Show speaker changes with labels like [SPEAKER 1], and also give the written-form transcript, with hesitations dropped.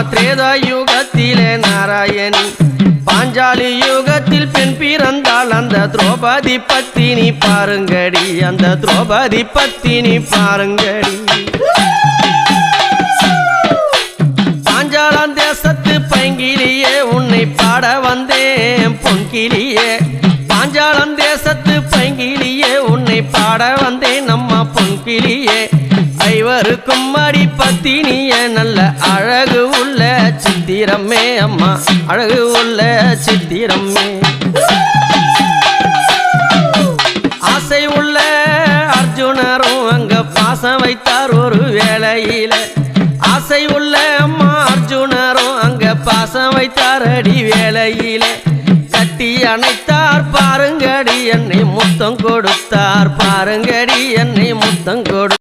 [SPEAKER 1] திரேதா யுகத்திலே நாராயணி பாஞ்சாலி யுகத்தில் பெண் பிறந்தாள் அந்த திரௌபதி பத்தினி பாருங்கடி அந்த திரௌபதி பத்தினி பாருங்கடி பாஞ்சாலம் தேசத்து பைங்கிலியே உன்னை பாட வந்தேன் பொன்கிளியே பாஞ்சாலம் தேசத்து பைங்கிலியே உன்னை பாட வந்தேன் நம்ம பொன்கிளியே ஐவருக்கும் அடி பத்தினிய நல்ல அழகு உள்ள சித்திரமே அம்மா அழகு உள்ள சித்திரமே ஆசை உள்ள அர்ஜுனரும் அங்க பாசம் வைத்தார் ஒரு வேளையில ஆசை உள்ள அம்மா அர்ஜுனரும் அங்க பாசம் வைத்தார் அடி வேளையில கட்டி அணைத்தார் பாருங்கடி என்னை முத்தம் கொடுத்தார் பாருங்கடி என்னை முத்தம் கொடு